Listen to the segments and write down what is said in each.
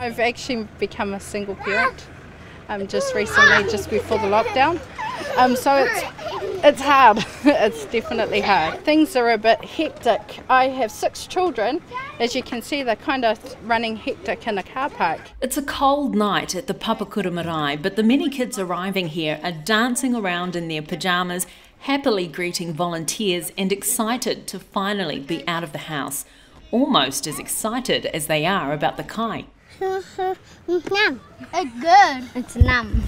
I've actually become a single parent just recently, just before the lockdown. So it's hard. It's definitely hard. Things are a bit hectic. I have 6 children. As you can see, they're kind of running hectic in a car park. It's a cold night at the Papakura Marae, but the many kids arriving here are dancing around in their pyjamas, happily greeting volunteers and excited to finally be out of the house. Almost as excited as they are about the kai. Numb. It's good. It's numb.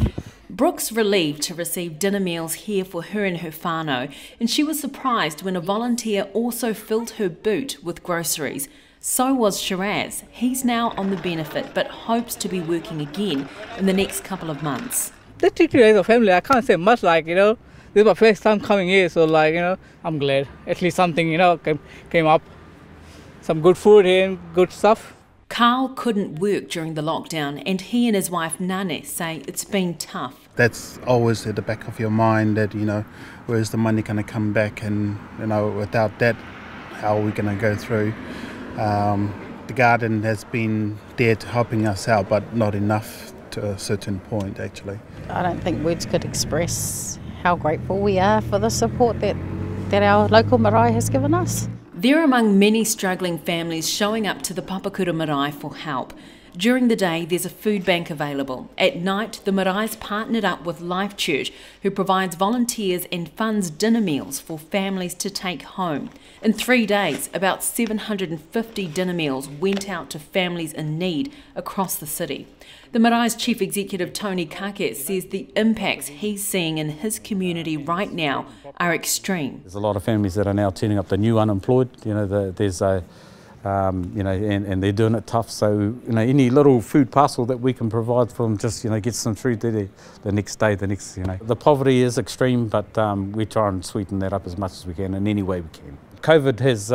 Brooke's relieved to receive dinner meals here for her and her whānau, and she was surprised when a volunteer also filled her boot with groceries. So was Shiraz. He's now on the benefit but hopes to be working again in the next couple of months. They treat you as a family. I can't say much, this is my first time coming here, so I'm glad. At least something, came up. Some good food here and good stuff. Carl couldn't work during the lockdown, and he and his wife Nane say it's been tough. That's always at the back of your mind that, where's the money going to come back, and, without that, how are we going to go through? The garden has been there to helping us out, but not enough to a certain point, actually. I don't think words could express how grateful we are for the support that our local marae has given us. They're among many struggling families showing up to the Papakura Marae for help. During the day, there's a food bank available. At night, the Marae's partnered up with Life Church, who provides volunteers and funds dinner meals for families to take home. In 3 days, about 750 dinner meals went out to families in need across the city. The Marae's Chief Executive Tony Kake says the impacts he's seeing in his community right now are extreme. There's a lot of families that are now turning up the new unemployed. There's a and they're doing it tough. So any little food parcel that we can provide for them just gets them through to the next day. The poverty is extreme, but we try and sweeten that up as much as we can in any way we can. COVID has.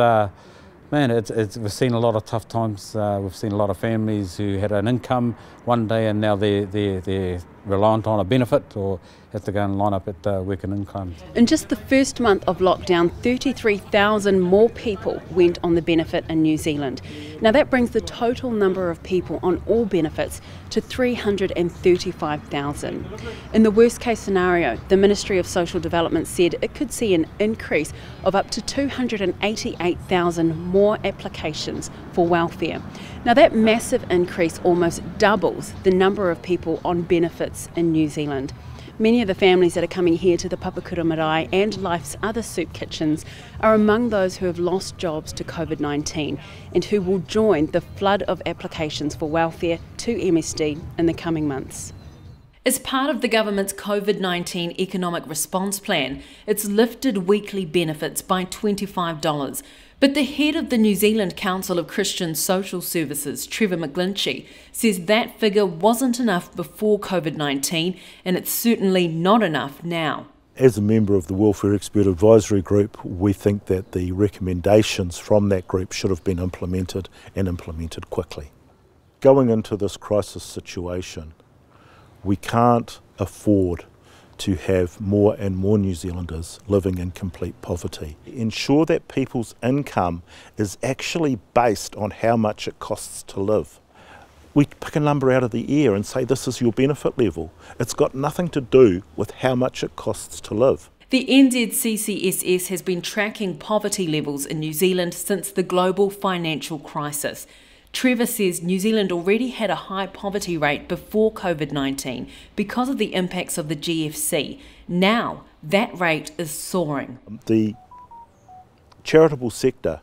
We've seen a lot of tough times. We've seen a lot of families who had an income one day and now they're reliant on a benefit or have to go and line up at work and income. In just the first month of lockdown, 33,000 more people went on the benefit in New Zealand. Now that brings the total number of people on all benefits to 335,000. In the worst case scenario, the Ministry of Social Development said it could see an increase of up to 288,000 more applications for welfare. Now that massive increase almost doubles the number of people on benefits in New Zealand. Many of the families that are coming here to the Papakura Marae and Life's other soup kitchens are among those who have lost jobs to COVID-19 and who will join the flood of applications for welfare to MSD in the coming months. As part of the government's COVID-19 economic response plan, it's lifted weekly benefits by $25. But the head of the New Zealand Council of Christian Social Services, Trevor McGlinchey, says that figure wasn't enough before COVID-19 and it's certainly not enough now. As a member of the Welfare Expert Advisory Group, we think that the recommendations from that group should have been implemented and implemented quickly. Going into this crisis situation, we can't afford to have more and more New Zealanders living in complete poverty. Ensure that people's income is actually based on how much it costs to live. We pick a number out of the air and say this is your benefit level. It's got nothing to do with how much it costs to live. The NZCCSS has been tracking poverty levels in New Zealand since the global financial crisis. Trevor says New Zealand already had a high poverty rate before COVID-19 because of the impacts of the GFC. Now that rate is soaring. The charitable sector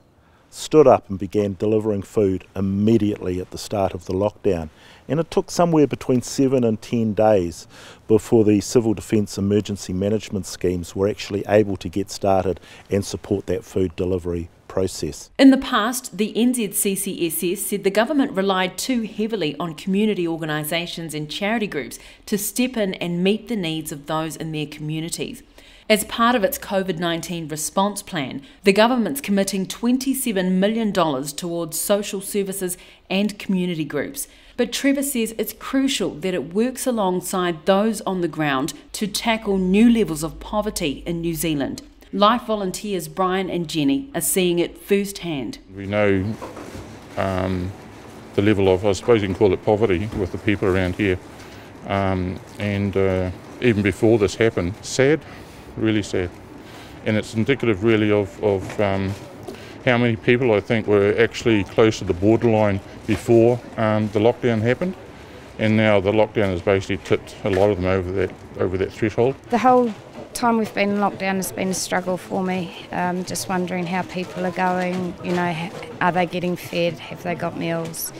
stood up and began delivering food immediately at the start of the lockdown. And it took somewhere between 7 and 10 days before the Civil Defence Emergency Management schemes were actually able to get started and support that food delivery process. In the past, the NZCCSS said the government relied too heavily on community organisations and charity groups to step in and meet the needs of those in their communities. As part of its COVID-19 response plan, the government's committing $27 million towards social services and community groups. But Trevor says it's crucial that it works alongside those on the ground to tackle new levels of poverty in New Zealand. Life volunteers Brian and Jenny are seeing it firsthand. We know the level of, I suppose you can call it poverty with the people around here. Even before this happened, sad, really sad. And it's indicative really of how many people I think were actually close to the borderline before the lockdown happened. And now the lockdown has basically tipped a lot of them over that threshold. The whole time we've been in lockdown has been a struggle for me. Just wondering how people are going, you know, are they getting fed, have they got meals?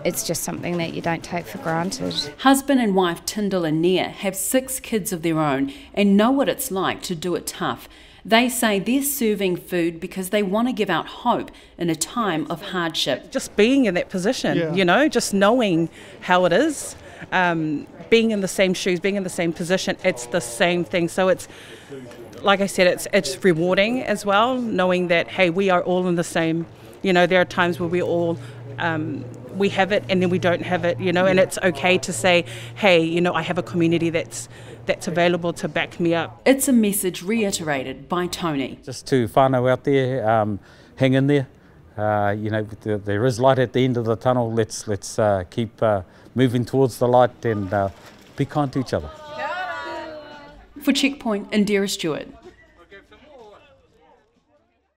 It's just something that you don't take for granted. Husband and wife Tyndall and Nia have 6 kids of their own and know what it's like to do it tough. They say they're serving food because they want to give out hope in a time of hardship. Just being in that position, you know, just knowing how it is, being in the same shoes, being in the same position, it's the same thing. So it's, like I said, it's rewarding as well, knowing that, hey, we are all in the same, you know, there are times where we all, we have it and then we don't have it, you know, and it's okay to say, hey, you know, I have a community that's available to back me up. It's a message reiterated by Tony. Just to whānau out there, hang in there. You know, there is light at the end of the tunnel. Let's keep moving towards the light and be kind to each other. For Checkpoint, Indira Stewart.